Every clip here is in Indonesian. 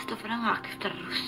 teleponnya nggak aktif terus.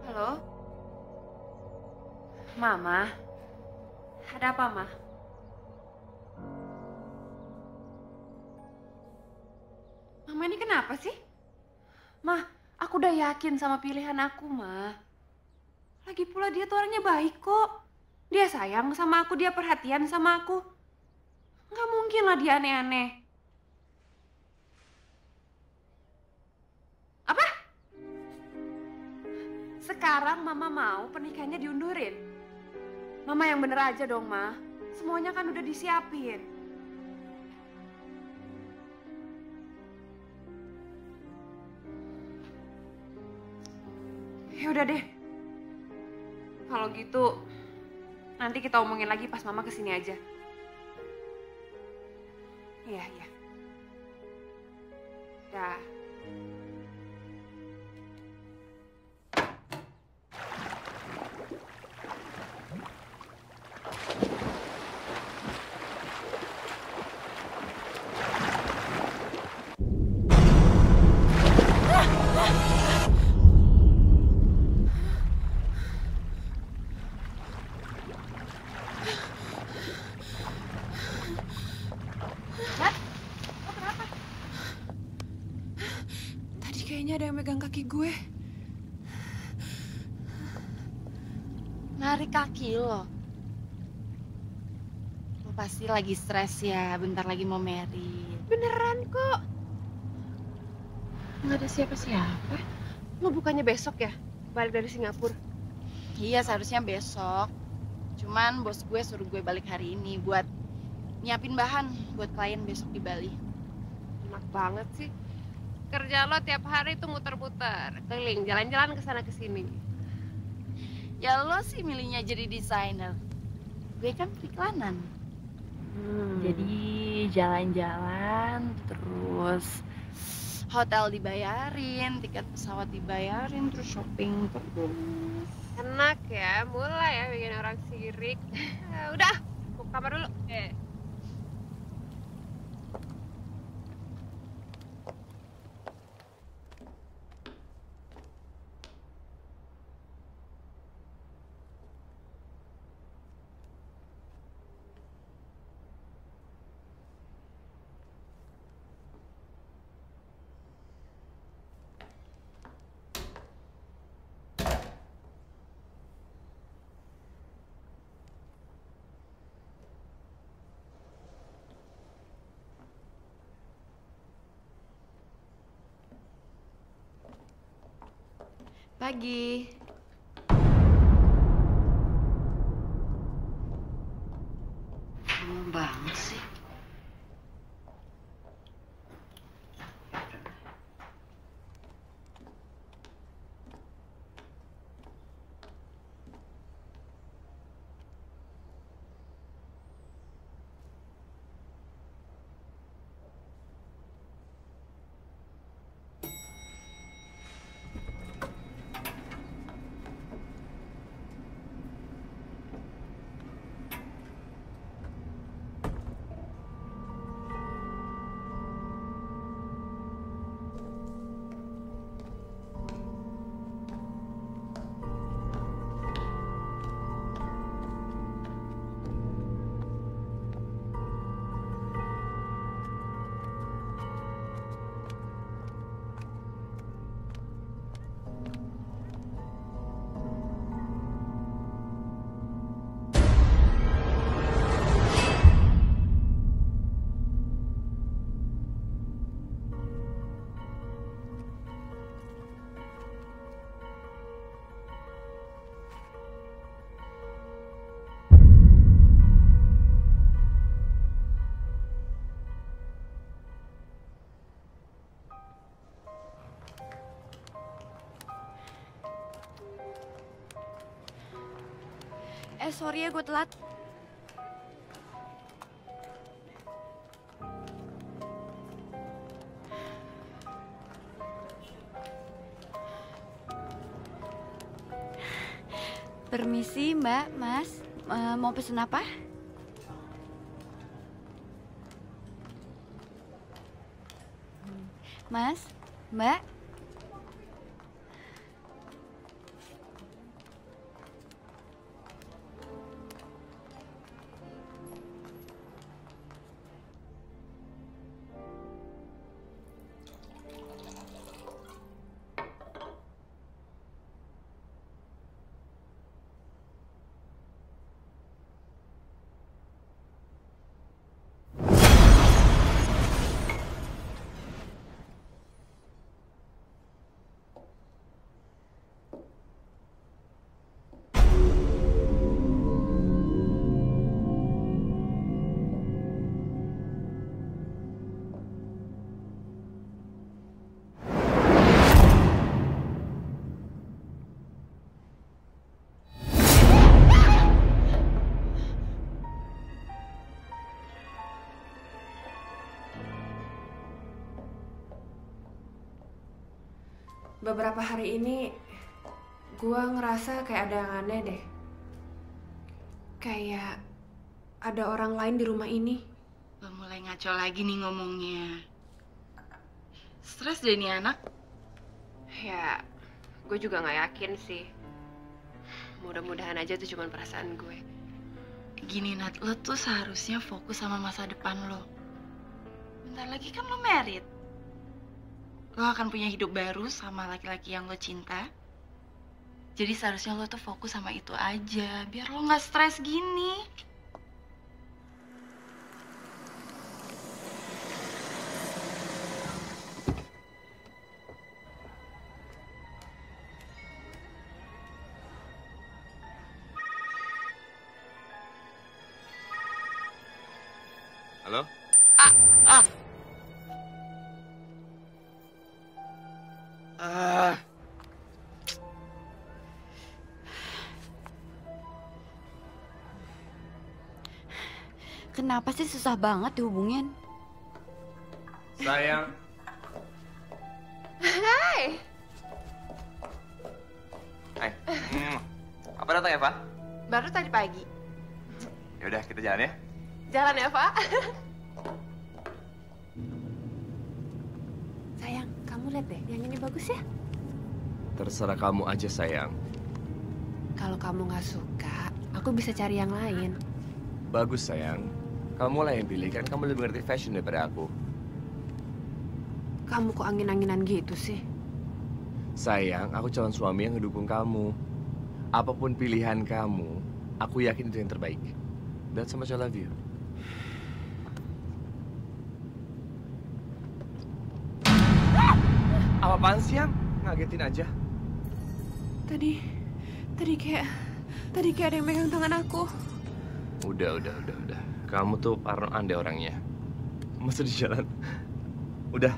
Halo? Mama? Ada apa, Ma? Mama ini kenapa sih? Ma, aku udah yakin sama pilihan aku, Ma. Lagi pula dia tuh orangnya baik kok. Dia sayang sama aku, dia perhatian sama aku. Nggak mungkin lah dia aneh-aneh. Apa? Sekarang Mama mau pernikahannya diundurin? Mama yang bener aja dong, Ma. Semuanya kan udah disiapin. Ya udah deh. Kalau gitu, nanti kita omongin lagi pas Mama kesini aja. Iya, iya. Dah. Tadi kayaknya ada yang megang kaki gue. Narik kaki lo. Lo pasti lagi stres ya, bentar lagi mau married. Beneran kok. Nggak ada siapa-siapa. Lo bukannya besok ya? Balik dari Singapura. Iya, seharusnya besok. Cuman bos gue suruh gue balik hari ini buat nyiapin bahan buat klien besok di Bali. Enak banget sih. Kerja lo tiap hari tuh muter-muter, keliling, jalan-jalan ke sana ke sini. Ya lo sih milihnya jadi desainer. Gue kan periklanan. Jadi jalan-jalan terus hotel dibayarin, tiket pesawat dibayarin, terus shopping terus. Enak ya, mulai ya bikin orang sirik. Udah, ke kamar dulu. Pagi. Lama banget sih. Sorry ya gue telat. Permisi Mbak, Mas, mau pesen apa? Mas, Mbak. Beberapa hari ini gue ngerasa kayak ada yang aneh deh. Kayak ada orang lain di rumah ini. Udah mulai ngaco lagi nih ngomongnya. Stres deh nih anak. Ya, gue juga gak yakin sih. Mudah-mudahan aja itu cuma perasaan gue. Gini Nat, lo tuh seharusnya fokus sama masa depan lo. Bentar lagi kan lo married. Lo akan punya hidup baru sama laki-laki yang lo cinta. Jadi seharusnya lo tuh fokus sama itu aja, biar lo nggak stres gini. Halo? Ah, ah. Kenapa sih susah banget dihubungin? Sayang. Hai. Hai. Apa datang ya, Pak? Baru tadi pagi. Yaudah, kita jalan ya. Jalan ya, Pak. Sayang, kamu lihat deh, yang ini bagus ya? Terserah kamu aja, sayang. Kalau kamu nggak suka, aku bisa cari yang lain. Bagus, sayang. Kamu lah yang pilih, kan kamu lebih ngerti fashion daripada aku. Kamu kok angin-anginan gitu sih? Sayang, aku calon suami yang ngedukung kamu. Apapun pilihan kamu, aku yakin itu yang terbaik. That's how much I love you. Apa-apaan sih, Yang? Ngagetin aja. Tadi kayak ada yang megang tangan aku. Udah. Kamu tuh parnoan deh orangnya. Masa di jalan? Udah.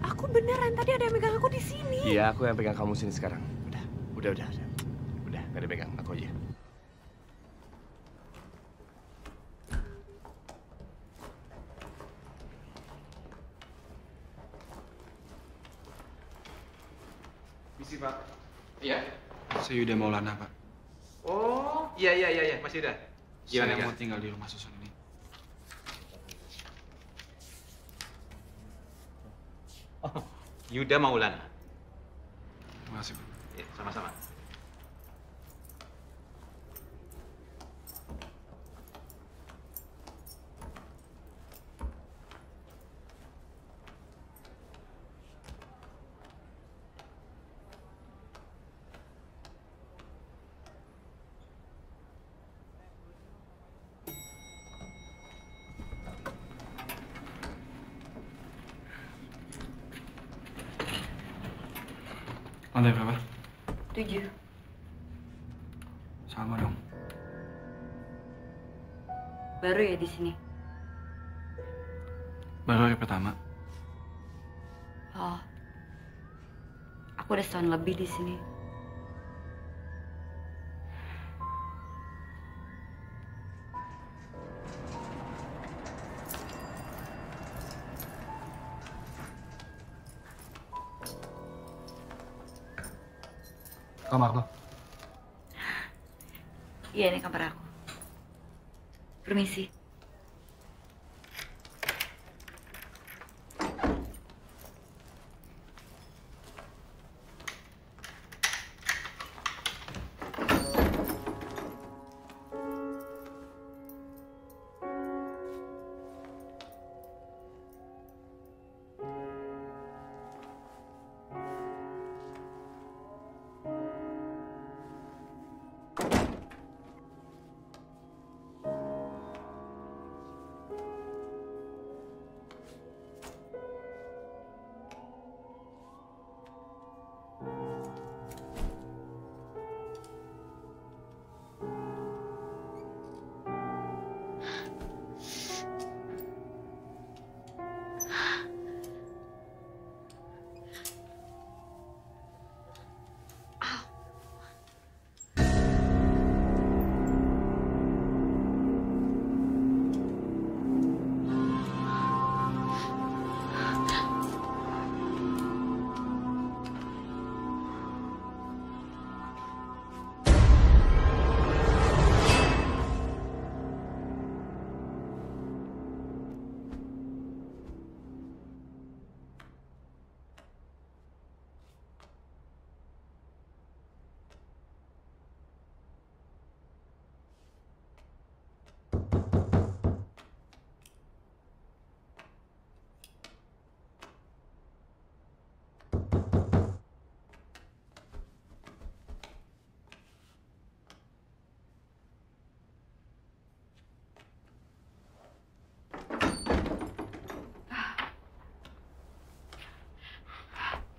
Aku beneran, tadi ada yang megang aku di sini. Iya, aku yang pegang kamu sini sekarang. Udah. Udah, gak ada pegang, aku aja. Misi, Pak. Iya. Saya Yuda Maulana, Pak. Oh, iya, Mas Yuda. Gimana, Saya Kak? mau tinggal di rumah susun ini. Oh, Yuda Maulana. Terima kasih, Pak. Ya, sama-sama. Lantai berapa? 7. Sama dong. Baru ya di sini. Baru hari pertama. Oh. Aku udah setahun lebih di sini. Kamar lo. Iya, ini kamar aku. Permisi.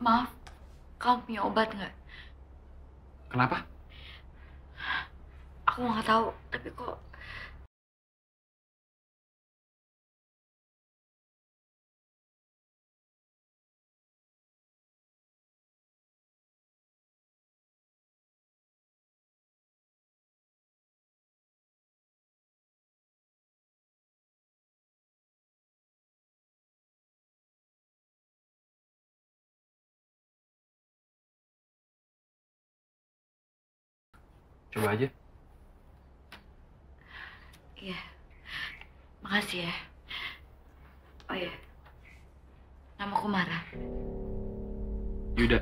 Maaf, kamu punya obat nggak? Kenapa? Aku nggak tahu, tapi kok Coba aja. iya. Makasih ya. Oh iya, namaku Mara. Yuda.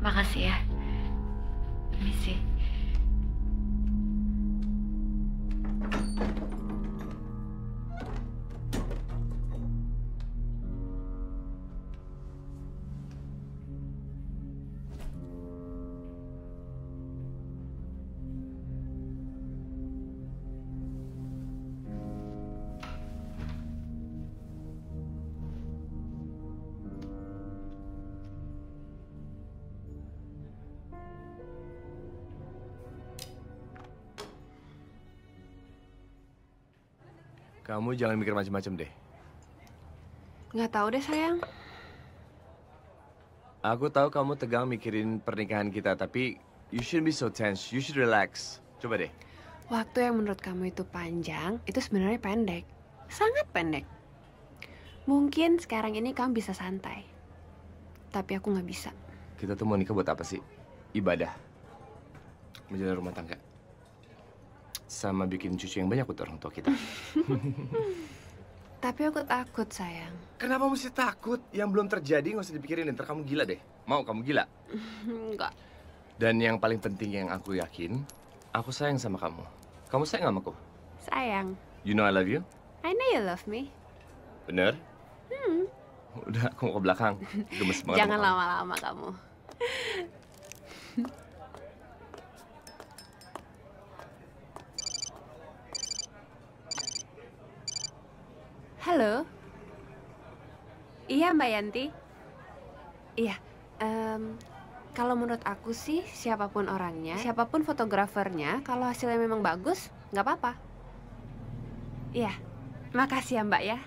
Makasih ya. Permisi. Kamu jangan mikir macam-macam deh. Nggak tahu deh sayang. Aku tahu kamu tegang mikirin pernikahan kita, tapi you shouldn't be so tense. You should relax. Coba deh. Waktu yang menurut kamu itu panjang, itu sebenarnya pendek. Sangat pendek. Mungkin sekarang ini kamu bisa santai. Tapi aku nggak bisa. Kita tuh mau nikah buat apa sih? Ibadah. Menjalin rumah tangga. Sama bikin cucu yang banyak buat orang tua kita. Tapi aku takut sayang. Kenapa mesti takut? Yang belum terjadi nggak usah dipikirin. Ntar kamu gila deh. Mau kamu gila? Enggak. Dan yang paling penting yang aku yakin, aku sayang sama kamu. Kamu sayang sama aku? Sayang. You know I love you? I know you love me. Bener? Udah, aku mau ke belakang. Gemes banget. Jangan sama kamu. lama-lama kamu. Halo. Iya, Mbak Yanti. Iya. Kalau menurut aku sih, siapapun orangnya, siapapun fotografernya, kalau hasilnya memang bagus, nggak apa-apa. Iya. Makasih ya, Mbak ya.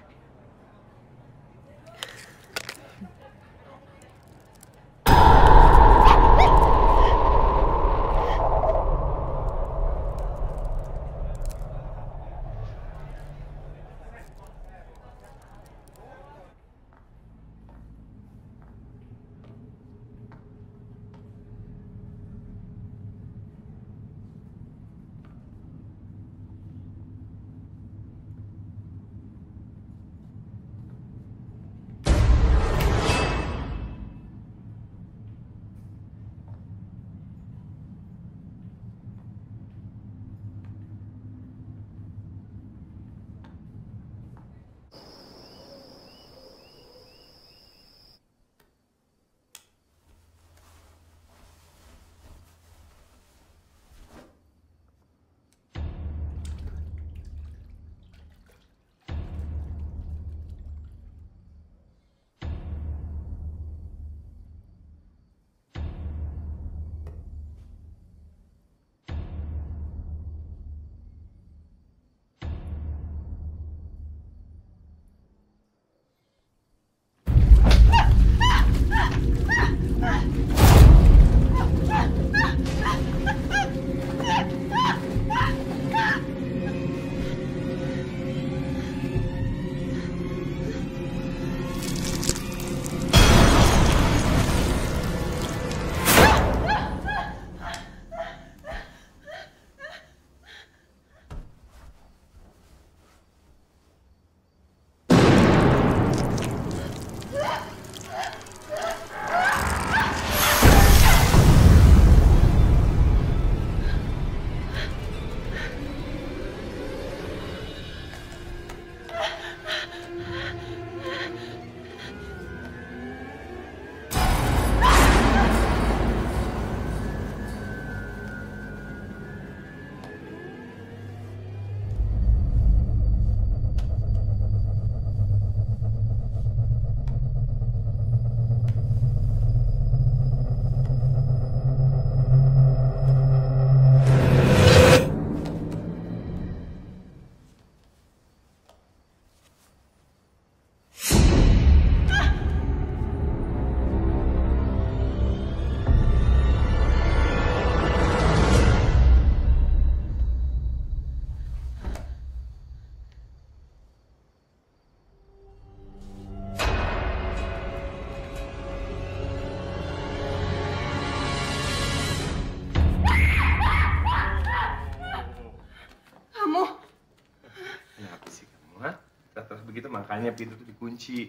Makanya pintu tuh dikunci.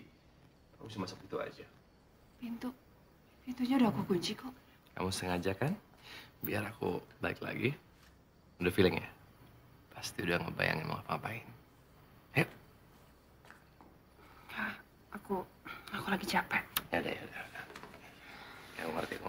Kamu bisa masuk itu aja. Pintunya udah aku kunci kok. Kamu sengaja kan? Biar aku balik lagi. Udah feeling ya? Pasti udah ngebayangin mau ngapain. Ayo. Aku lagi capek. Ya udah. Ya, aku ngerti.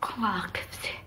Kok nggak aktif sih?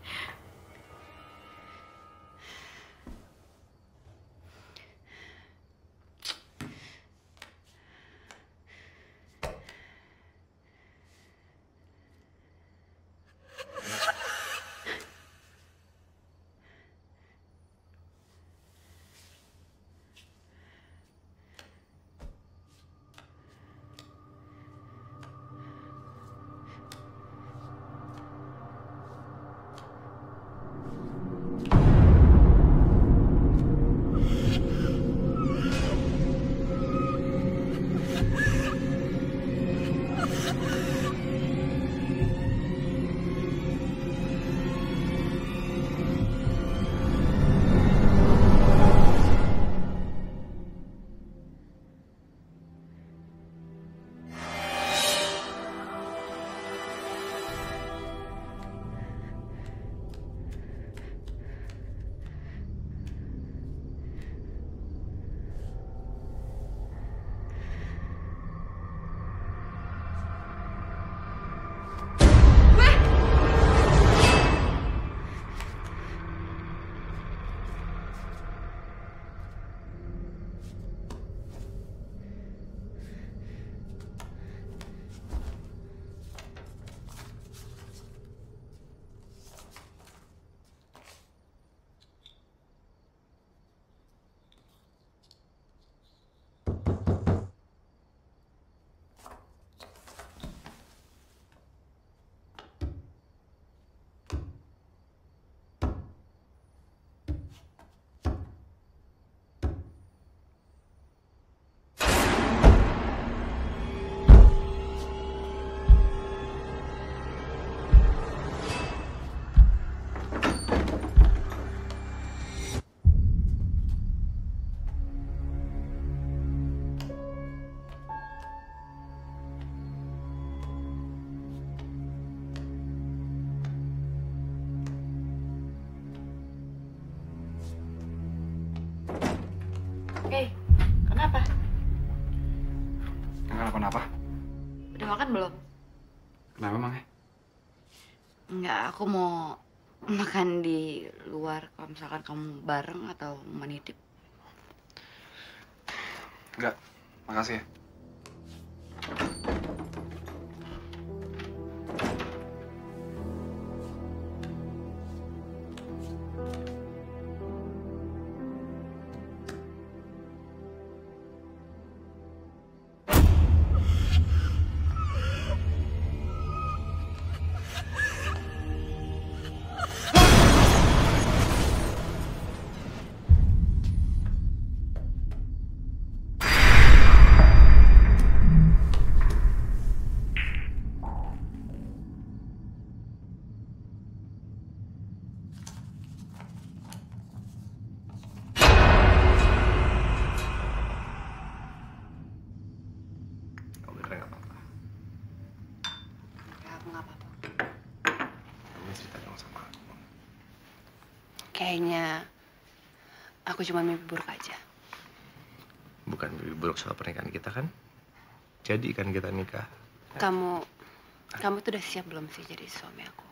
Kenapa? Kenapa? Udah makan belum? Kenapa emang ya? Enggak, aku mau makan di luar kalau misalkan kamu bareng atau mau nitip. Enggak, makasih ya. Kayaknya aku cuma mimpi buruk aja. bukan mimpi buruk soal pernikahan kita kan? Jadi kan kita nikah. Kamu tuh udah siap belum sih jadi suami aku?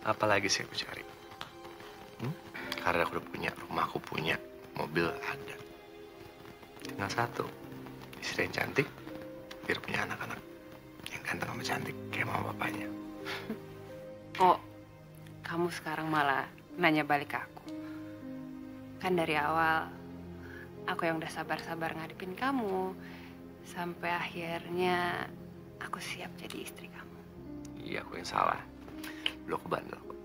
Apalagi sih aku cari? Karena aku udah punya, rumah aku punya, mobil ada. Tinggal satu, istri yang cantik, biar punya anak-anak yang ganteng sama cantik kayak mama bapaknya. Oh, kamu sekarang malah nanya balik ke aku. Kan dari awal aku yang udah sabar-sabar ngadepin kamu sampai akhirnya aku siap jadi istri kamu. Iya, aku yang salah. Dulu aku bandel kok.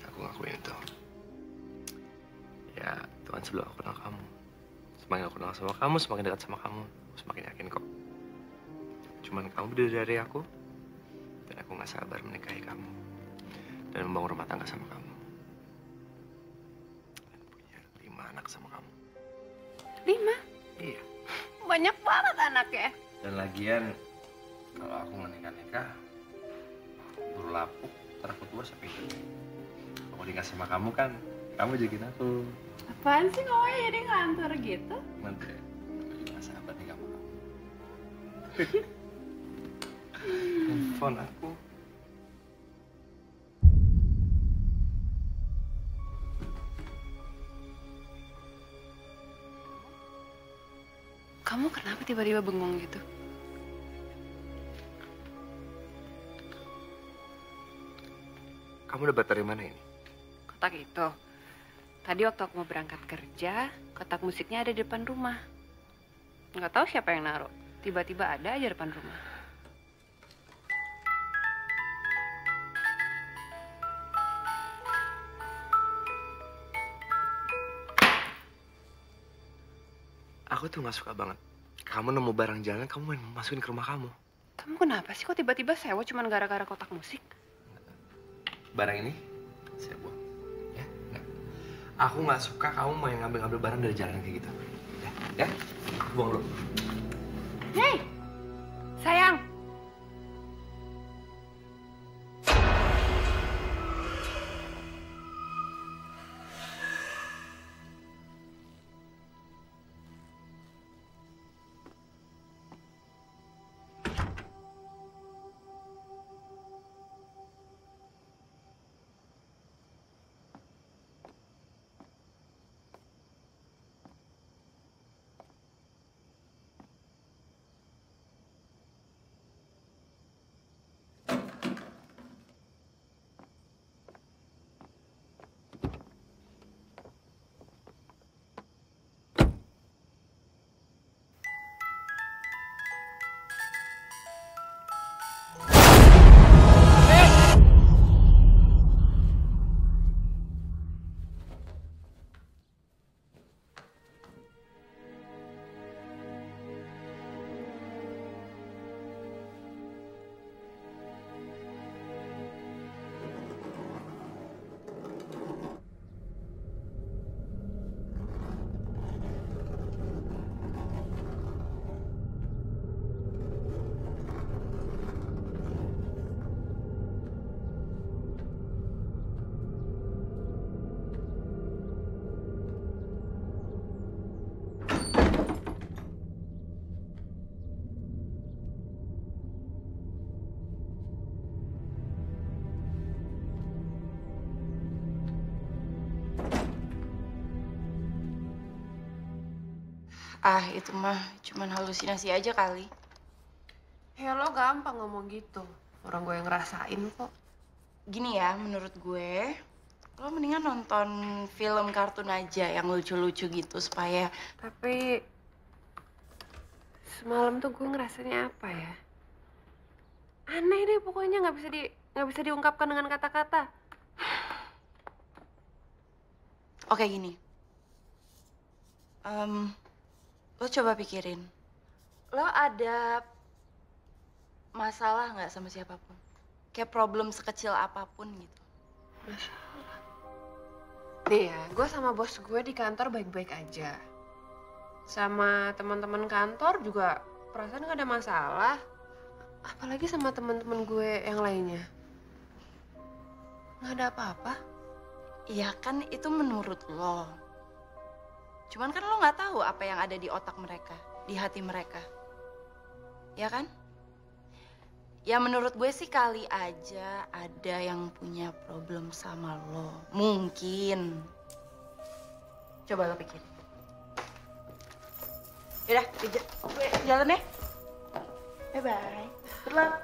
Aku ngakuin itu. Ya, Tuhan sebelum aku kenal kamu. Semakin aku kenal sama kamu, semakin dekat sama kamu. Aku semakin yakin kok. Cuman kamu beda dari aku. Dan aku gak sabar menikahi kamu. Dan membangun rumah tangga sama kamu. Dan punya 5 anak sama kamu. 5? Iya. Banyak banget anaknya. Dan lagian, kalau aku nggak nikah-nikah, buru lapuk, ntar aku tua sampai itu. Aku nikah sama kamu kan, kamu jagain aku. Apaan sih ngomongnya jadi ngantor gitu? Nanti, aku juga nggak sabar nikah sama kamu. Handphone aku. Kamu kenapa tiba-tiba bengong gitu? Kamu dapat dari mana ini? Kotak itu. Tadi waktu aku mau berangkat kerja, kotak musiknya ada di depan rumah. Nggak tahu siapa yang naruh. Tiba-tiba ada aja depan rumah. Aku tuh nggak suka banget. Kamu nemu barang jalan, kamu main masukin ke rumah kamu. Kamu kenapa sih kok tiba-tiba sewa cuman gara-gara kotak musik? Barang ini saya buang. Ya, nggak. Aku nggak suka kamu main ngambil-ngambil barang dari jalan kayak gitu. Ya, buang dulu. Hei, sayang. Ah, itu mah cuman halusinasi aja kali. Ya lo gampang ngomong gitu. Orang gue yang ngerasain kok. Gini ya, menurut gue, lo mendingan nonton film kartun aja yang lucu-lucu gitu supaya... Tapi semalam tuh gue ngerasanya apa ya? Aneh deh pokoknya nggak bisa diungkapkan dengan kata-kata. Oke, gini. Lo coba pikirin. Lo ada masalah nggak sama siapapun? Kayak problem sekecil apapun gitu. Nih ya, gue sama bos gue di kantor baik-baik aja. Sama teman-teman kantor juga perasaan gak ada masalah. Apalagi sama teman-teman gue yang lainnya. Nggak ada apa-apa. Iya kan itu menurut lo. Cuman kan lo nggak tahu apa yang ada di otak mereka, di hati mereka. Ya kan? Ya menurut gue sih kali aja ada yang punya problem sama lo. Mungkin. Coba lo pikir. Yaudah, gue jalan ya. Bye-bye. Good luck.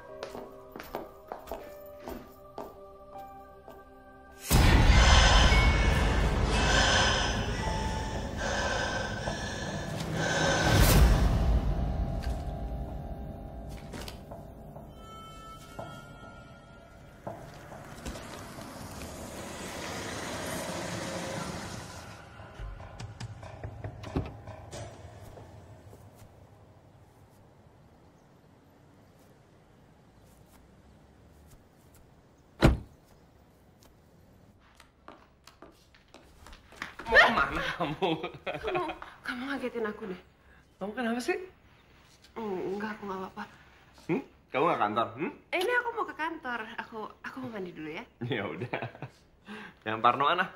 Mau kemana kamu? Kamu ngagetin aku deh. Kamu kenapa sih? Enggak, aku nggak apa-apa. Kamu nggak kantor? Ini aku mau ke kantor. Aku mau mandi dulu ya. Ya udah. Yang parnoan ah.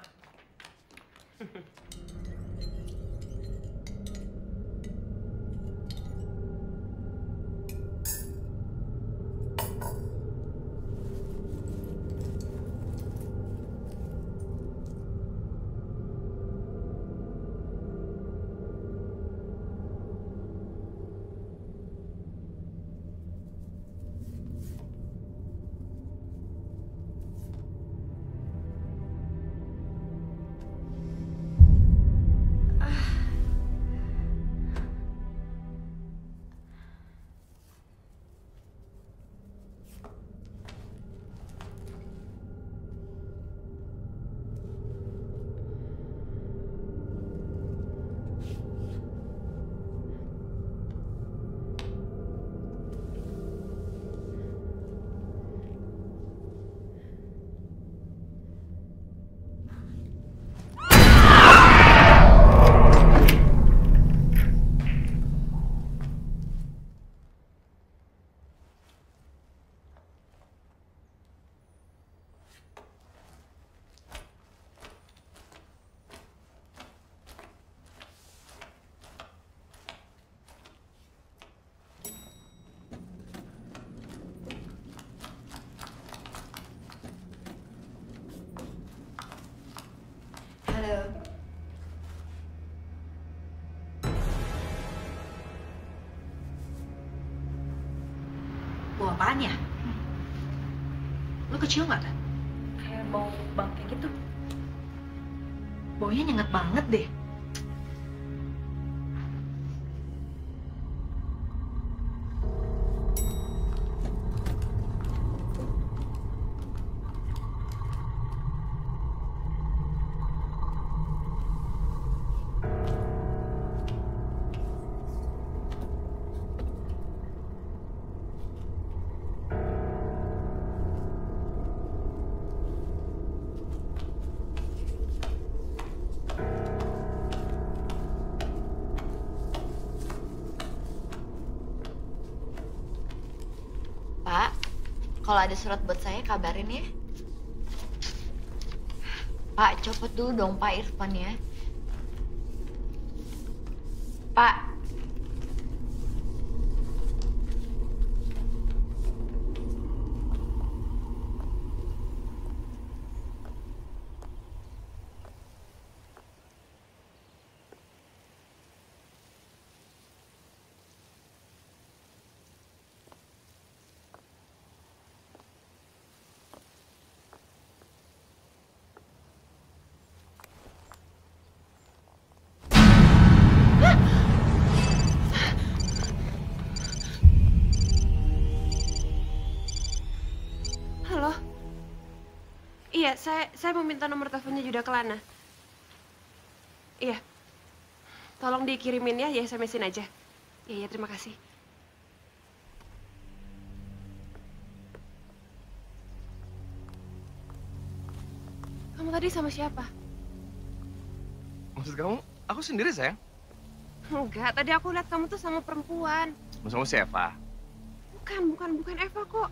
Halo. Bau apaan ya? Lo kecium nggak kan? Kayak bau bangke gitu. Baunya nyengat banget deh. Pak, kalau ada surat buat saya kabarin ya. Pak, copot dulu dong Pak Irfan ya. Pak. Halo. Iya, saya mau minta nomor teleponnya Yuda Kelana. Iya. Tolong dikirimin ya, ya SMS-in aja. Iya, terima kasih. Kamu tadi sama siapa? Maksud kamu, aku sendiri sayang. Enggak, tadi aku lihat kamu tuh sama perempuan. Sama siapa? Bukan Eva kok.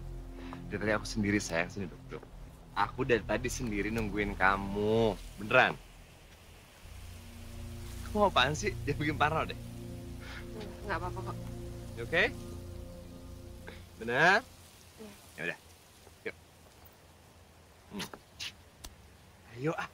Dari tadi aku sendiri sayang, sini duduk. Aku dari tadi sendiri nungguin kamu. Beneran? Kamu apaan sih? Jangan bikin parno deh. Nggak apa-apa kok. You okay? Benar? Iya. Ya udah. Yuk. Ayo ah.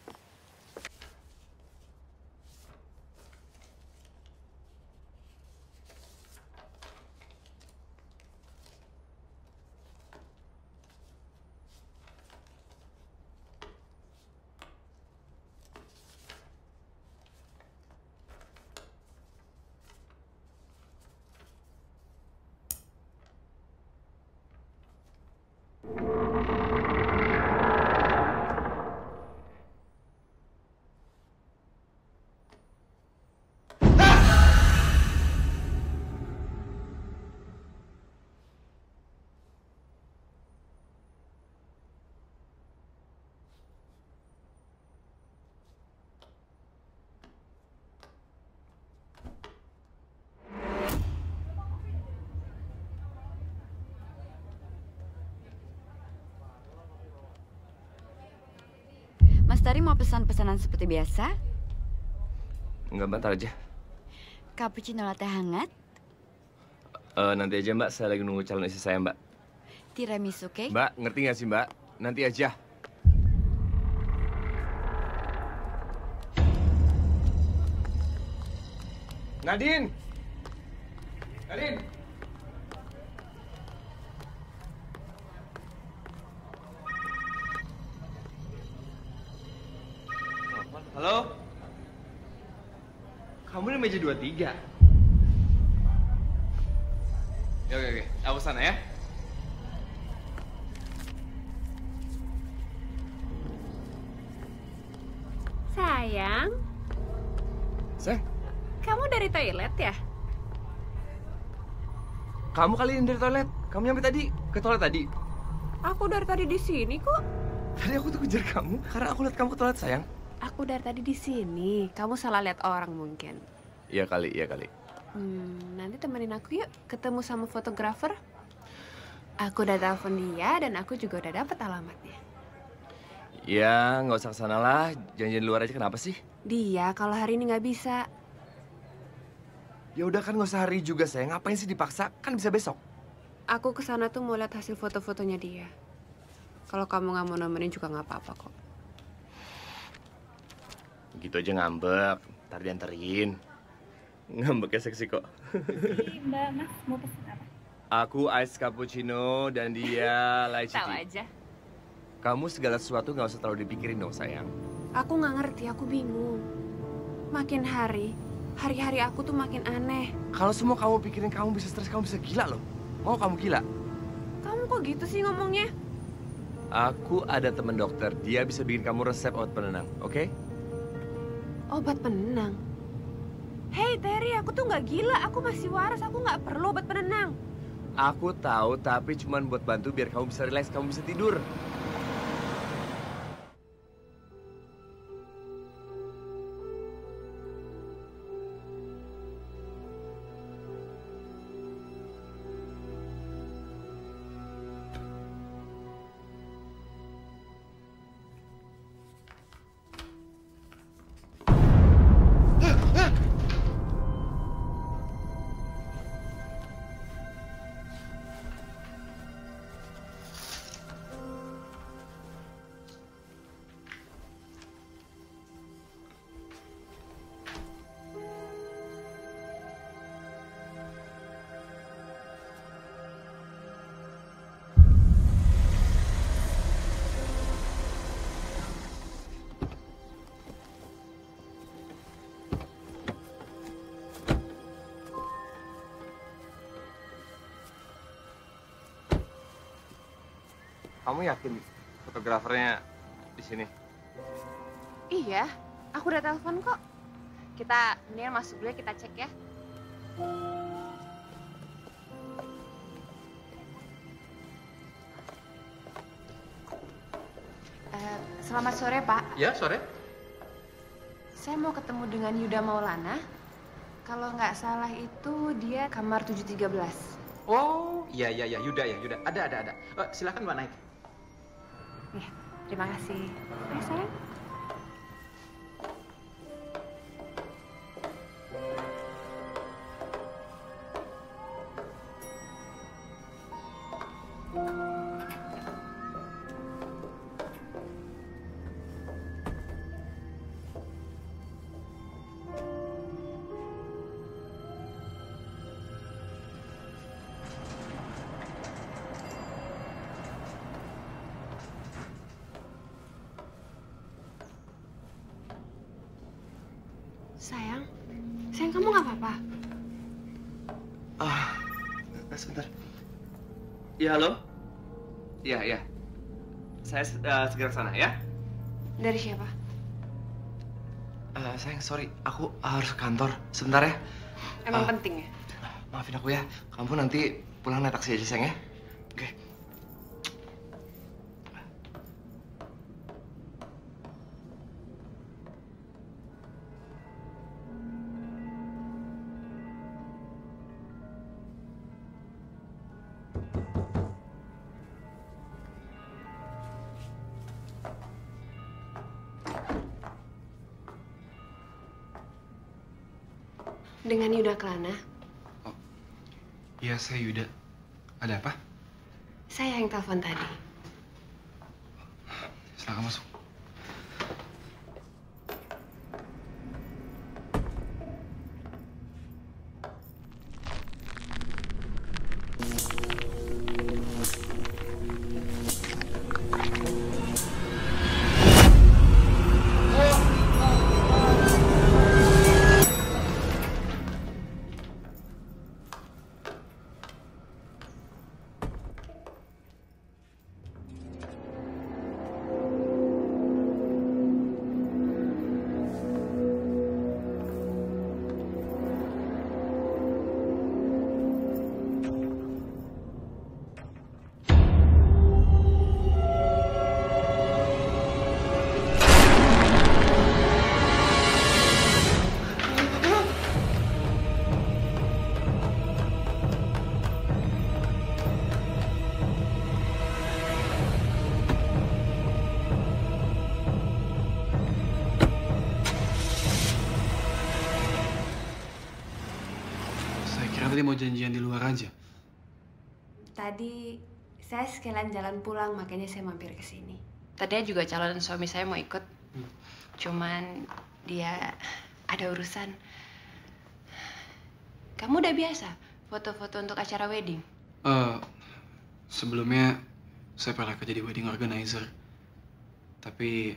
Mas Tari mau pesan pesanan seperti biasa? Enggak, bentar aja. Cappuccino latte hangat, Nanti aja Mbak, saya lagi nunggu calon istri saya Mbak. tiramisu cake. Mbak, ngerti nggak sih Mbak? Nanti aja. Nadine! Nadine! Halo? Kamu di meja 23? Oke. Aku sana ya. Sayang, Sayang, kamu dari toilet ya? kamu kali ini dari toilet. Kamu nyampe tadi, ke toilet tadi. Aku dari tadi di sini kok. Tadi aku tuh kejar kamu, karena aku lihat kamu ke toilet, sayang. Aku dari tadi di sini. Kamu salah lihat orang mungkin. Iya kali. Nanti temenin aku yuk ketemu sama fotografer. Aku udah telepon dia dan aku juga udah dapet alamatnya. Ya, nggak usah kesana lah. Janjian di luar aja, kenapa sih? Dia kalau hari ini nggak bisa. Ya udah kan nggak usah hari juga, sayang. Ngapain sih dipaksa? Kan bisa besok. Aku kesana tuh mau lihat hasil foto-fotonya dia. Kalau kamu nggak mau nemenin juga nggak apa-apa kok. Gitu aja ngambek, ntar dianterin. Ngambeknya seksi kok. Mbak, Mas mau pesen apa? Aku ice cappuccino dan dia lychee Tahu tea. aja. Kamu segala sesuatu nggak usah terlalu dipikirin dong, sayang. Aku nggak ngerti, aku bingung. Makin hari-hari aku tuh makin aneh. Kalau semua kamu pikirin, kamu bisa stres, kamu bisa gila loh. Mau kamu gila? Kamu kok gitu sih ngomongnya? Aku ada temen dokter, dia bisa bikin kamu resep obat penenang, oke? Obat penenang? Hei Terry, aku tuh nggak gila, aku masih waras, aku nggak perlu obat penenang. Aku tahu, tapi cuman buat bantu biar kamu bisa relax, kamu bisa tidur. Kamu yakin fotografernya di sini? Iya, aku udah telepon kok. Kita mendingan masuk dulu ya, kita cek ya. Selamat sore Pak. Ya, sore. Saya mau ketemu dengan Yuda Maulana. Kalau nggak salah itu dia kamar 713. Oh, iya, Yuda ya, Yuda. Ada. Silakan Mbak naik. Ya, terima kasih. Sayang. Sayang, kamu nggak apa-apa? Sebentar. Ya, halo? Iya, iya. Saya segera ke sana ya. Dari siapa? Sayang, sorry. Aku harus ke kantor. Sebentar ya. Emang penting ya? Maafin aku ya. Kamu nanti pulang naik taksi aja, sayang ya. Oke. Dengan Yuda Kelana. Iya, saya Yuda. Ada apa? Saya yang telepon tadi. Silakan masuk. Tadi mau janjian di luar aja. Tadi saya sekalian jalan pulang, makanya saya mampir ke sini. Tadinya juga calon suami saya mau ikut. Cuman dia ada urusan. Kamu udah biasa foto-foto untuk acara wedding? Sebelumnya saya pernah kerja di wedding organizer. Tapi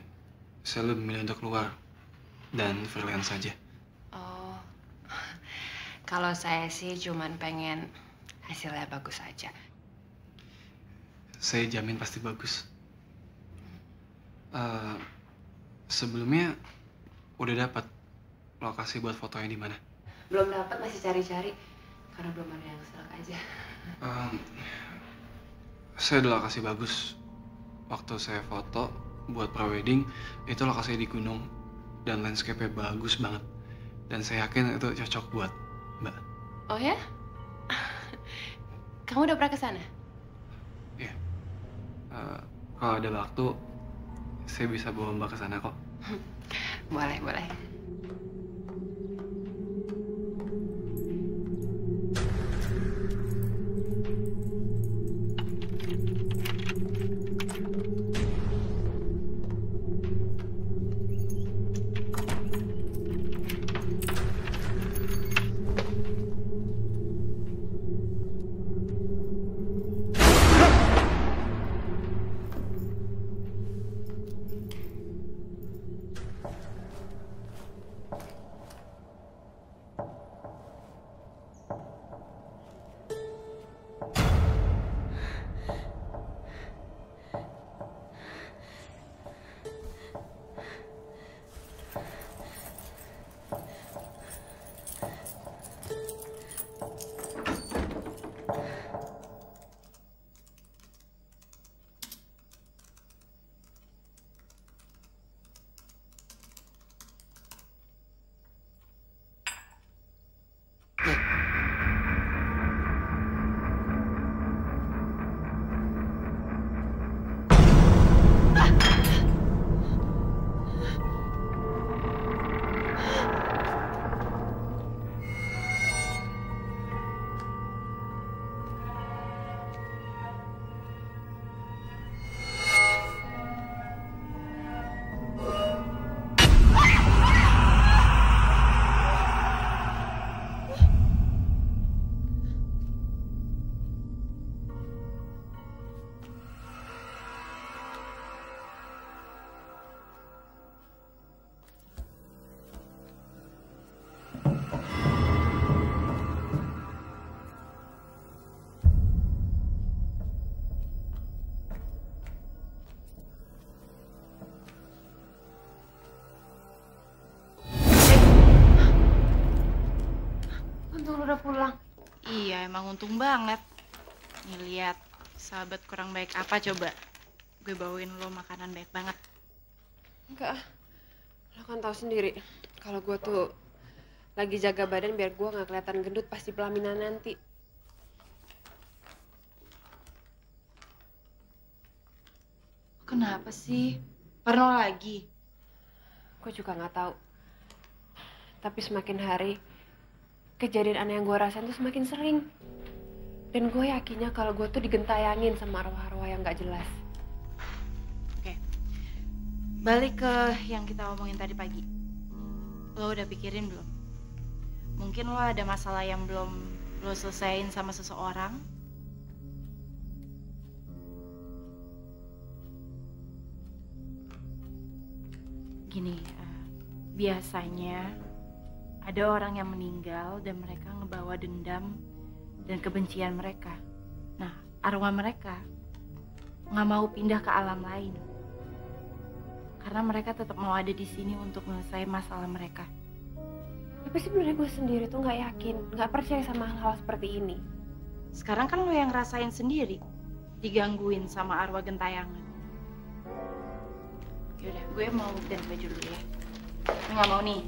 saya lebih memilih untuk keluar dan freelance saja. Kalau saya sih cuman pengen hasilnya bagus aja. Saya jamin pasti bagus. Sebelumnya udah dapat lokasi buat fotonya di mana? Belum dapat, masih cari-cari karena belum ada yang selek aja. Saya ada lokasi bagus. Waktu saya foto buat pre-wedding itu lokasi di gunung dan landscape-nya bagus banget. Dan saya yakin itu cocok buat Mbak. Oh ya? Kamu udah pernah ke sana? Iya. Kalau ada waktu, saya bisa bawa Mbak ke sana kok. Boleh, boleh. emang untung banget. Nih lihat, sahabat kurang baik apa coba? Gue bawain lo makanan baik banget. Enggak, lo kan tahu sendiri kalau gue tuh lagi jaga badan biar gue nggak kelihatan gendut pas di pelaminan nanti. Kenapa sih? Parno lagi? Gue juga nggak tahu. Tapi semakin hari, kejadian aneh yang gue rasain tuh semakin sering. Dan gue yakinnya kalau gue tuh digentayangin sama arwah-arwah yang nggak jelas. Oke. Balik ke yang kita omongin tadi pagi. Lo udah pikirin belum? Mungkin lo ada masalah yang belum lo selesain sama seseorang. Gini, biasanya ada orang yang meninggal dan mereka ngebawa dendam dan kebencian mereka. Nah, arwah mereka nggak mau pindah ke alam lain. Karena mereka tetap mau ada di sini untuk menyelesaikan masalah mereka. Tapi sebenarnya gue sendiri tuh nggak yakin, nggak percaya sama hal-hal seperti ini. Sekarang kan lo yang ngerasain sendiri, digangguin sama arwah gentayangan. Yaudah, gue mau ganti baju dulu ya. Lo nggak mau nih?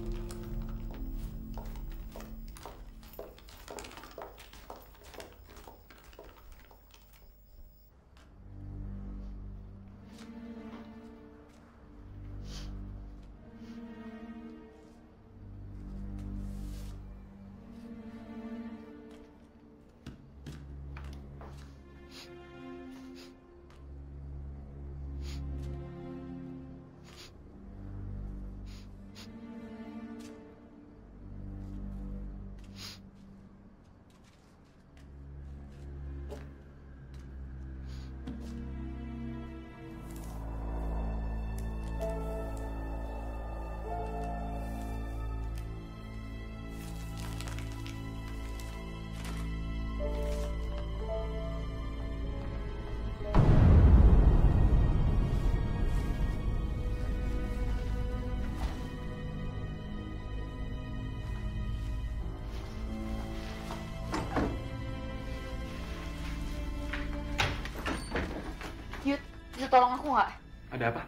Yud, bisa tolong aku nggak? Ada apa?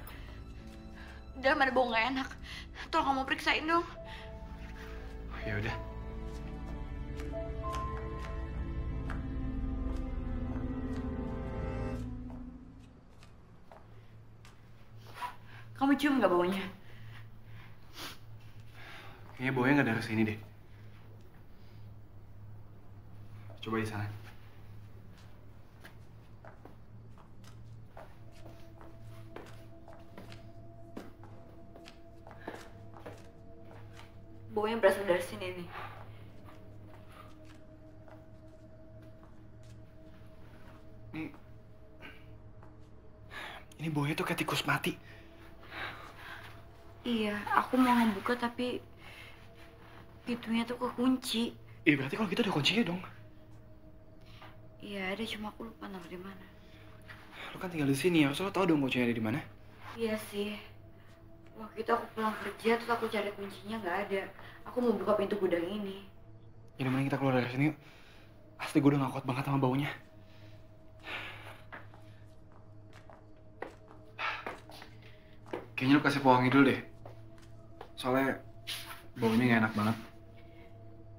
Dalam ada bau nggak enak. Tolong kamu periksain dong. Oh, ya udah. Kamu cium nggak baunya? Kayaknya baunya nggak dari sini deh. Coba di sana. Baunya berasal dari sini nih. Ini baunya tuh kayak tikus mati. Iya, aku mau ngebuka tapi pintunya tuh kekunci. Berarti kalau gitu ada kuncinya dong. Iya, ada cuma aku lupa naruh di mana. Lo kan tinggal di sini ya, harusnya lo tau dong kuncinya ada di mana. Iya sih. Waktu itu aku pulang kerja terus aku cari kuncinya nggak ada. Aku mau buka pintu gudang ini. Jadi mending kita keluar dari sini yuk. Asli gue udah gak kuat banget sama baunya. Kayaknya lo kasih pewangi dulu deh. Soalnya baunya gak enak banget.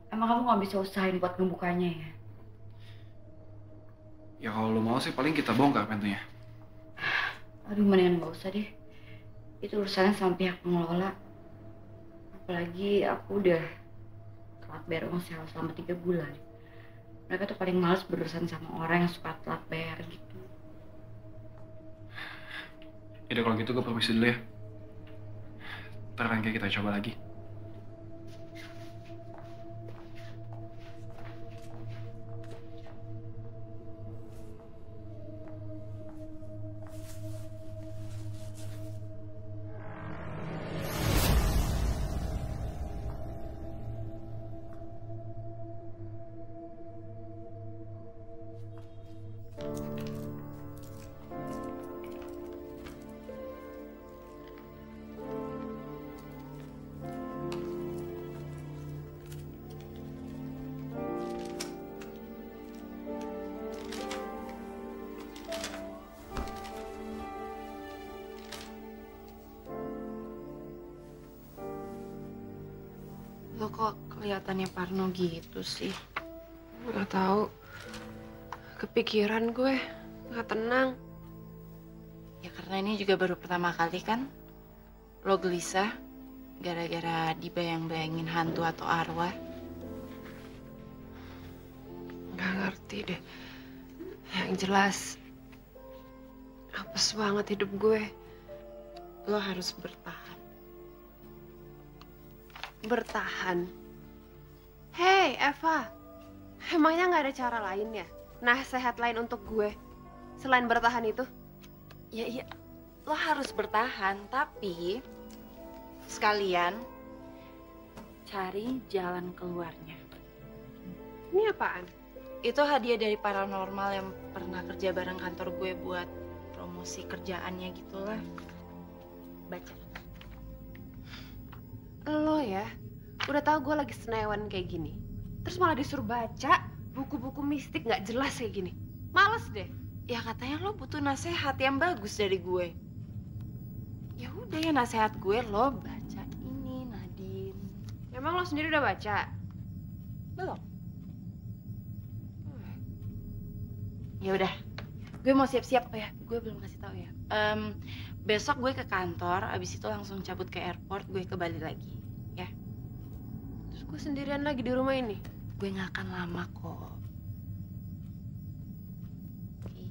Emang kamu nggak bisa usahain buat ngebukanya ya? Ya kalau lo mau sih paling kita bongkar pintunya. Aduh, mendingan nggak usah deh. Itu urusannya sama pihak pengelola. Apalagi aku udah telat bayar uang sewa selama 3 bulan. Mereka tuh paling males berurusan sama orang yang suka telat bayar gitu. Yaudah kalau gitu gue permisi dulu ya. Ntar nanti kita coba lagi. kok kelihatannya parno gitu sih? Nggak tahu. Kepikiran gue, nggak tenang. Ya karena ini juga baru pertama kali kan lo gelisah gara-gara dibayang-bayangin hantu atau arwah. Nggak ngerti deh. Yang jelas, apes banget hidup gue. Lo harus bertahan. Bertahan. Hei, Eva. Emangnya nggak ada cara lain ya? Nasihat lain untuk gue selain bertahan itu? Ya iya, lo harus bertahan, tapi sekalian cari jalan keluarnya. Ini apaan? Itu hadiah dari paranormal yang pernah kerja bareng kantor gue buat promosi kerjaannya gitulah. Baca. Lo ya, udah tahu gue lagi senewan kayak gini. Terus malah disuruh baca buku-buku mistik nggak jelas kayak gini. Males deh. Ya katanya lo butuh nasihat yang bagus dari gue. Ya udah ya nasihat gue lo baca ini, Nadine. Emang lo sendiri udah baca? Belum. Ya udah, gue mau siap-siap. Oh ya, gue belum kasih tahu ya. Besok gue ke kantor, abis itu langsung cabut ke airport, gue ke Bali lagi, ya. Terus gue sendirian lagi di rumah ini. Gue gak akan lama kok. Oke.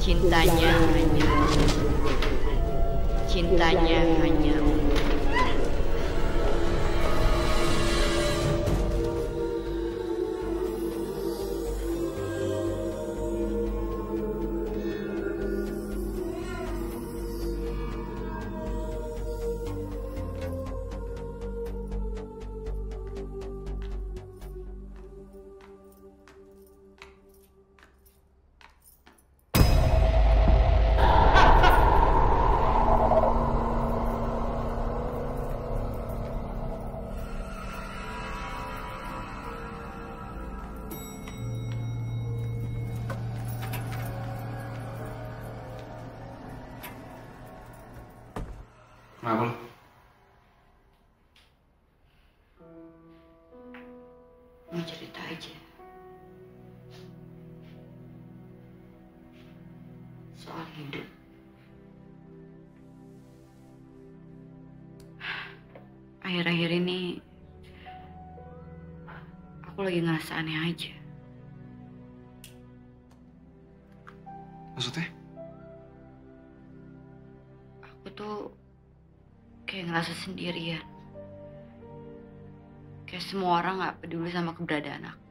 Cintanya hanya Kenapa lo? mau cerita aja soal hidup. Akhir-akhir ini aku lagi ngerasa aneh aja. Maksudnya? Aku tuh kayak ngerasa sendirian. Kayak semua orang gak peduli sama keberadaan aku.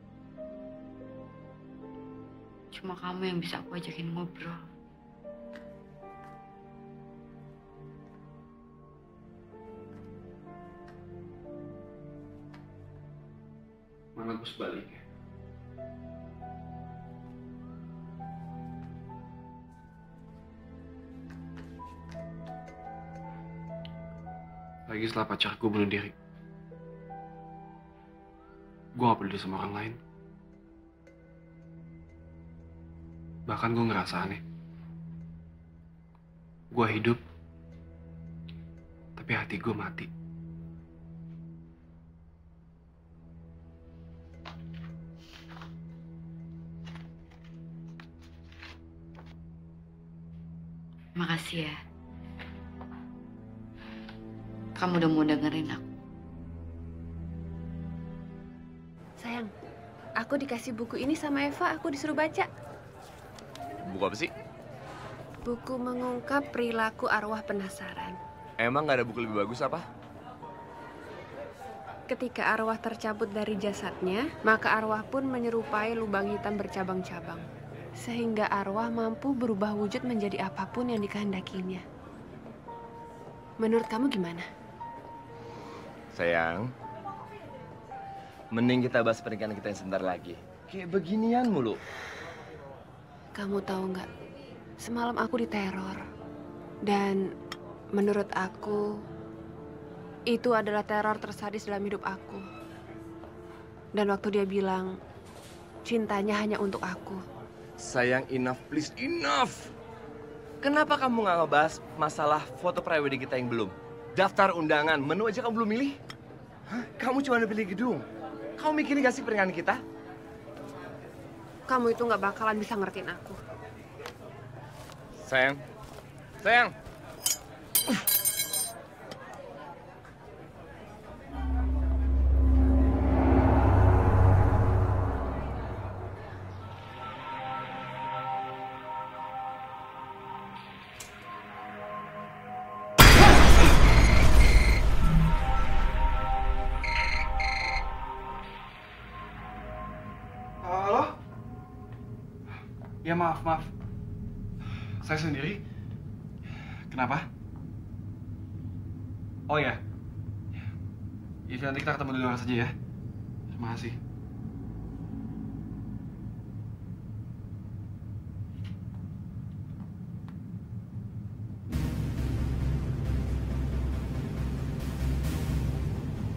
Cuma kamu yang bisa aku ajakin ngobrol. Mana gue sebaliknya. Lagi setelah pacar gue bunuh diri. Gue gak peduli sama orang lain. Bahkan gue ngerasa aneh. Gue hidup, tapi hati gue mati. Makasih ya. Kamu udah mau dengerin aku. Aku dikasih buku ini sama Eva, aku disuruh baca. Buku apa sih? Buku mengungkap perilaku arwah penasaran. Emang nggak ada buku lebih bagus apa? Ketika arwah tercabut dari jasadnya, maka arwah pun menyerupai lubang hitam bercabang-cabang. Sehingga arwah mampu berubah wujud menjadi apapun yang dikehendakinya. Menurut kamu gimana? Sayang, mending kita bahas pernikahan kita yang sebentar lagi. Kayak beginian mulu. Kamu tahu nggak? Semalam aku diteror. Dan menurut aku, itu adalah teror tersadis dalam hidup aku. Dan waktu dia bilang, cintanya hanya untuk aku. Sayang, enough, please, enough. Kenapa kamu nggak ngebahas masalah foto prewedding kita yang belum? Daftar undangan, menu aja kamu belum milih? Hah? Kamu cuma udah pilih gedung. Kamu mikirin gak sih pernikahan kita? Kamu itu nggak bakalan bisa ngertiin aku. Sayang, sayang. Halo? Ya maaf. Saya sendiri. Kenapa? Oh ya. Ya nanti kita ketemu di luar saja ya. Terima kasih.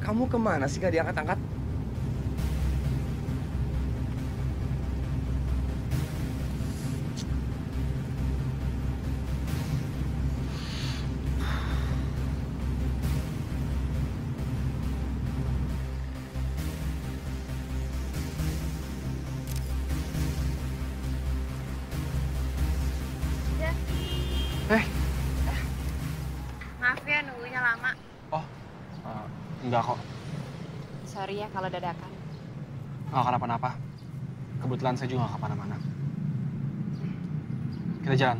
Kamu kemana sih gak diangkat-angkat? Maaf ya nunggunya lama. Oh, enggak kok. Sorry ya kalau dadakan. Nggak kenapa-napa. Kebetulan saya juga nggak kemana-mana. Kita jalan.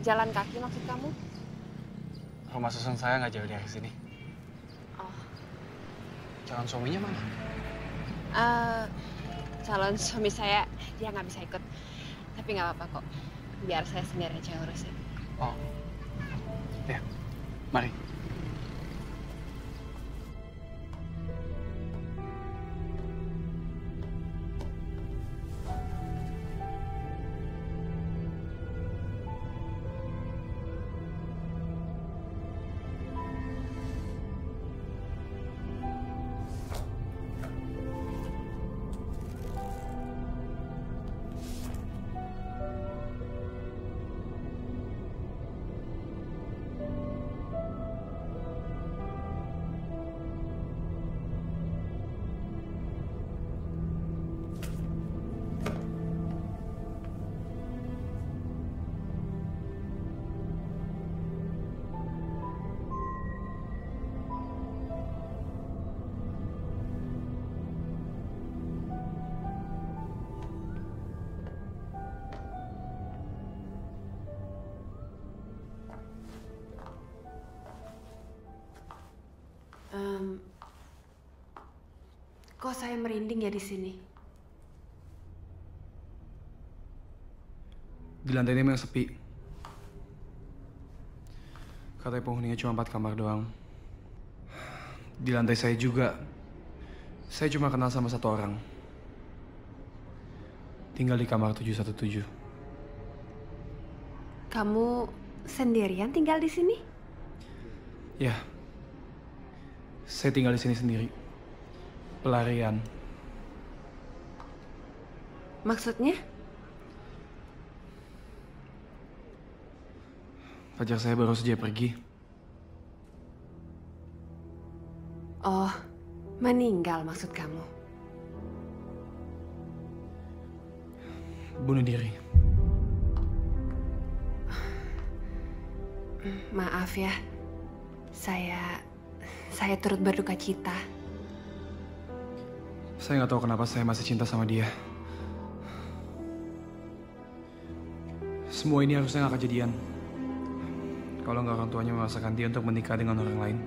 Jalan kaki maksud kamu? Rumah susun saya nggak jauh dari sini. Oh. Calon suaminya mana? Calon suami saya, dia nggak bisa ikut. Tapi nggak apa-apa kok. Biar saya sendiri aja urusin. Oh. Ya, mari. Kok saya merinding ya di sini? Di lantai ini memang sepi. Katanya penghuninya cuma 4 kamar doang. Di lantai saya juga, saya cuma kenal sama satu orang. Tinggal di kamar 717. Kamu sendirian tinggal di sini? Ya, saya tinggal di sini sendiri. Pelarian. Maksudnya? Pacar saya baru saja pergi. Oh, meninggal maksud kamu? Bunuh diri. Maaf ya, saya turut berduka cita. Saya nggak tahu kenapa saya masih cinta sama dia. Semua ini harusnya nggak kejadian. Kalau nggak orang tuanya memaksakan dia untuk menikah dengan orang lain.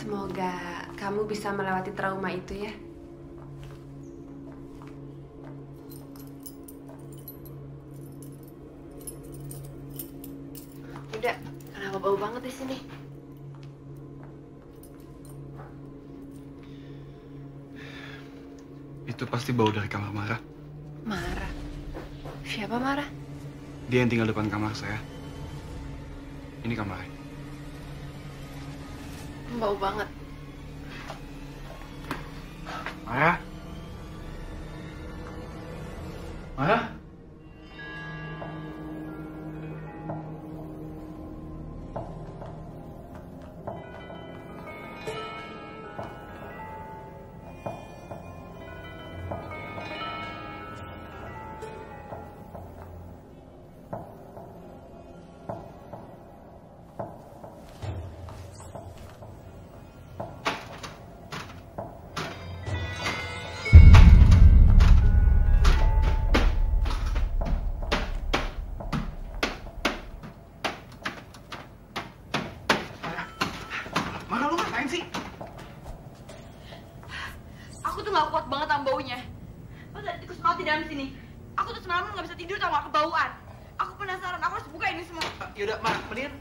Semoga kamu bisa melewati trauma itu ya. Udah, kenapa bau banget di sini? Itu pasti bau dari kamar Mara. Mara. Siapa Mara? Dia yang tinggal depan kamar saya. Ini kamarnya. Bau banget. Mara? Mara? Mara, lu ngapain sih? Aku tuh gak kuat banget sama baunya. Pas ada tikus mati dalam sini. Aku tuh semalam gak bisa tidur tau gak, kebauan. Aku penasaran, aku harus buka ini semua. Yaudah, Mar, mendingan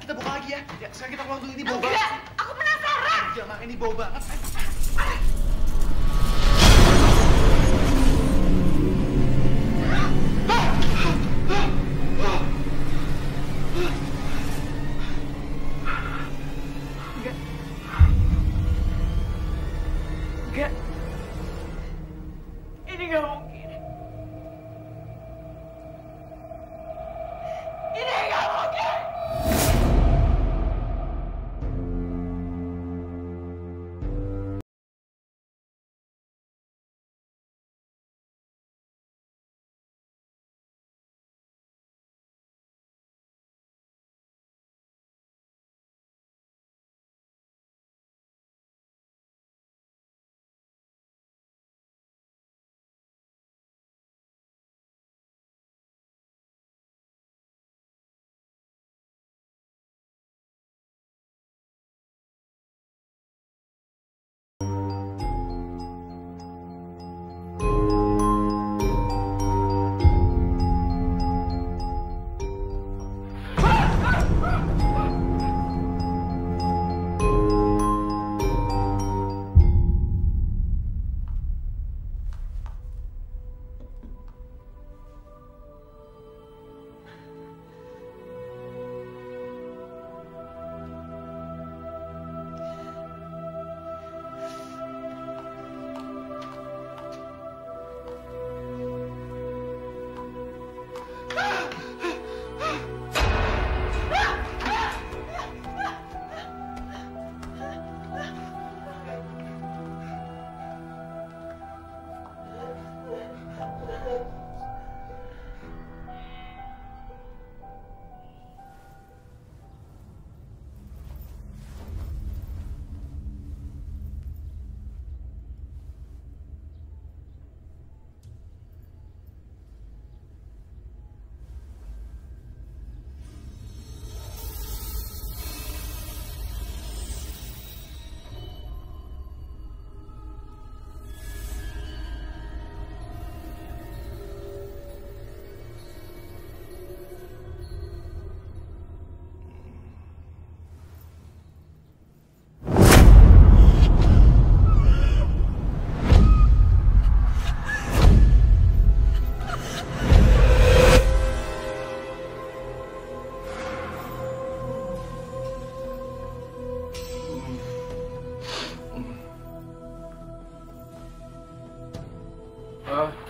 kita buka lagi ya. Ya, sekarang kita keluar dulu, ini bau banget. Enggak, aku penasaran. Ya, Mar, ini bau banget. Enggak. Ini gak mungkin.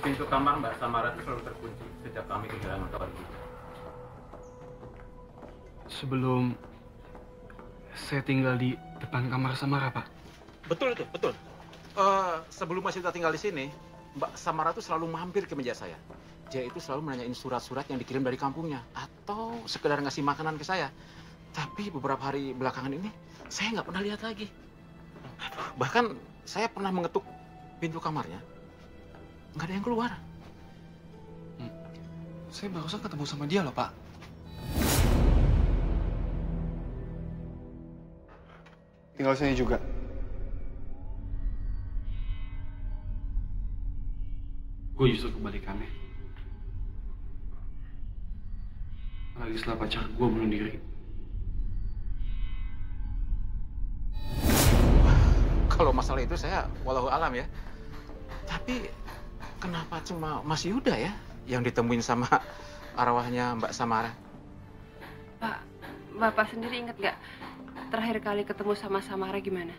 Pintu kamar Mbak Samara itu selalu terkunci sejak kami kehilangan kabar itu. Sebelum saya tinggal di depan kamar Samara, Pak. Betul itu, betul. Sebelum Mas Yuda tinggal di sini, Mbak Samara itu selalu mampir ke meja saya. Dia itu selalu menanyain surat-surat yang dikirim dari kampungnya atau sekedar ngasih makanan ke saya. Tapi beberapa hari belakangan ini saya nggak pernah lihat lagi. Bahkan saya pernah mengetuk pintu kamarnya, nggak ada yang keluar. Saya barusan ketemu sama dia loh, Pak. Tinggal sini juga. Gue justru kebalikannya. Lagi setelah pacar gue bunuh diri. Kalau masalah itu saya walau alam ya. Tapi kenapa cuma Mas Yuda ya yang ditemuin sama arwahnya Mbak Samara? Pak, Bapak sendiri ingat nggak terakhir kali ketemu sama Samara gimana?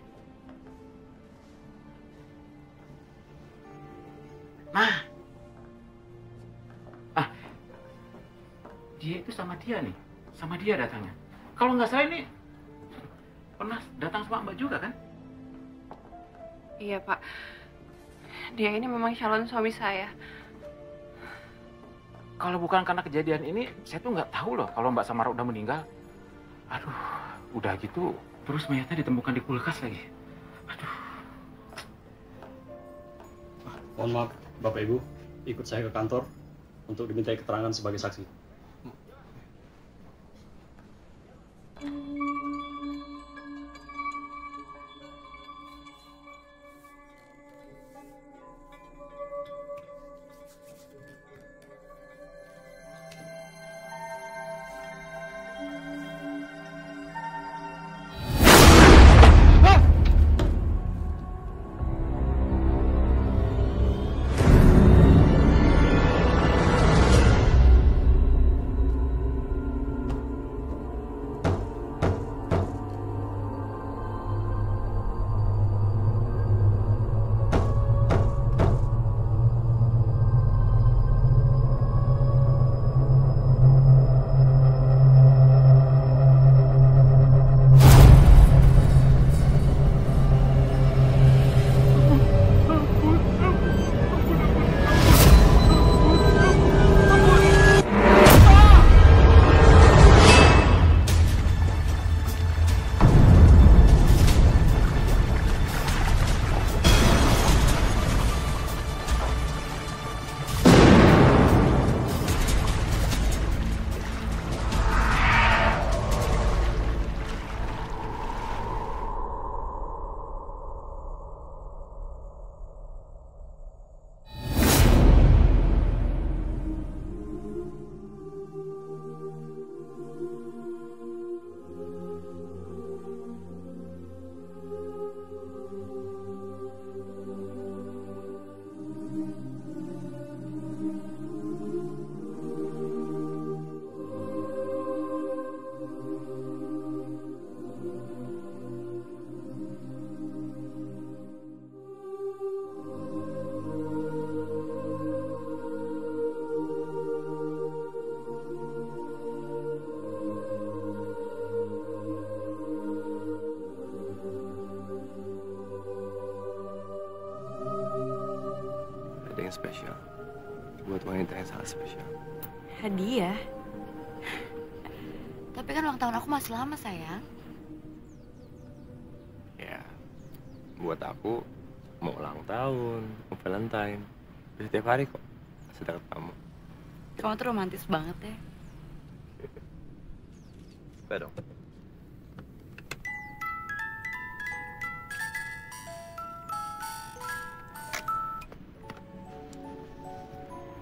Nah, dia itu sama dia datangnya. Kalau nggak salah ini pernah datang sama Mbak juga kan? Iya, Pak. Dia ini memang calon suami saya. Kalau bukan karena kejadian ini, saya tuh nggak tahu loh kalau Mbak Samara udah meninggal. Aduh, udah gitu, terus mayatnya ditemukan di kulkas lagi. Aduh. Mohon maaf, Bapak Ibu, ikut saya ke kantor untuk dimintai keterangan sebagai saksi. Yang spesial buat wanita yang sangat spesial. Hadiah? Tapi kan ulang tahun aku masih lama, sayang. Ya, buat aku mau ulang tahun, mau Valentine, setiap hari kok masih dekat kamu. Kamu tuh romantis banget ya. Coba dong.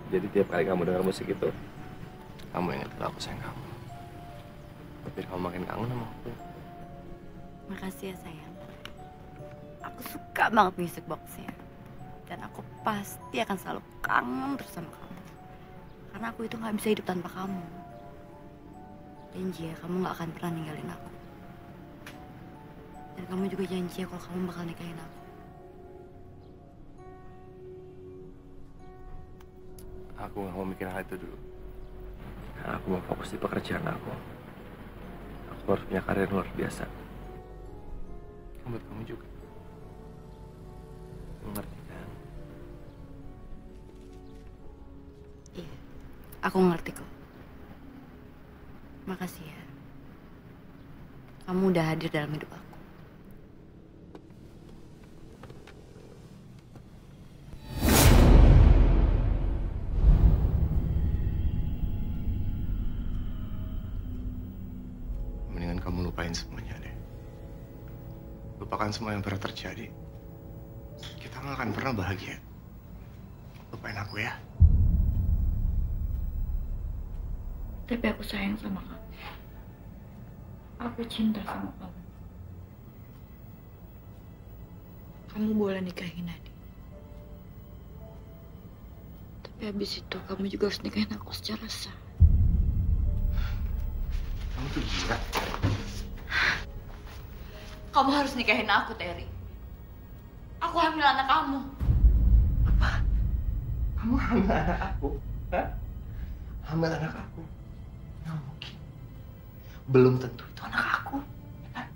Jadi tiap kali kamu dengar musik itu, kamu ingat kalau aku sayang kamu. Biar kamu makin kangen sama aku. Makasih ya, sayang. Aku suka banget music box-nya. Dan aku pasti akan selalu kangen terus sama kamu. Karena aku itu gak bisa hidup tanpa kamu. Janji ya, kamu gak akan pernah ninggalin aku. Dan kamu juga janji ya kalau kamu bakal nikahin aku. Aku nggak mau mikir hal itu dulu. Aku mau fokus di pekerjaan aku. Aku harus punya karir luar biasa. Buat kamu juga. Ngerti kan? Iya, aku ngerti kok. Makasih ya. Kamu udah hadir dalam hidup aku. Mendingan kamu lupain semuanya deh. Lupakan semua yang pernah terjadi. Kita nggak akan pernah bahagia. Lupain aku ya. Tapi aku sayang sama kamu. Aku cinta sama kamu. Kamu boleh nikahin Nadi. Tapi habis itu kamu juga harus nikahin aku secara sah. Kamu tuh gila. Kamu harus nikahin aku, Terry. Aku hamil anak kamu. Apa? Kamu hamil anak aku? Hah? Hamil anak aku? Nggak mungkin. Belum tentu itu anak aku. Ya kan?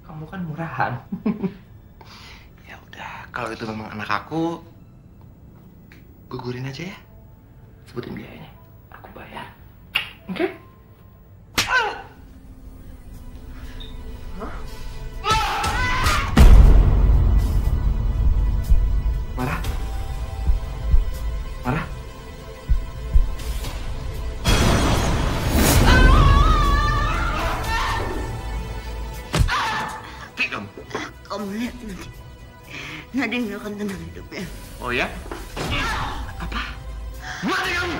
Kamu kan murahan. Ya udah, kalau itu memang anak aku, gugurin aja ya. Sebutin biayanya. Aku bayar. Oke? Marah? Marah? Kamu lihat nanti. Nadi nggak akan tenang hidupnya. Oh ya? Apa? Mati kamu!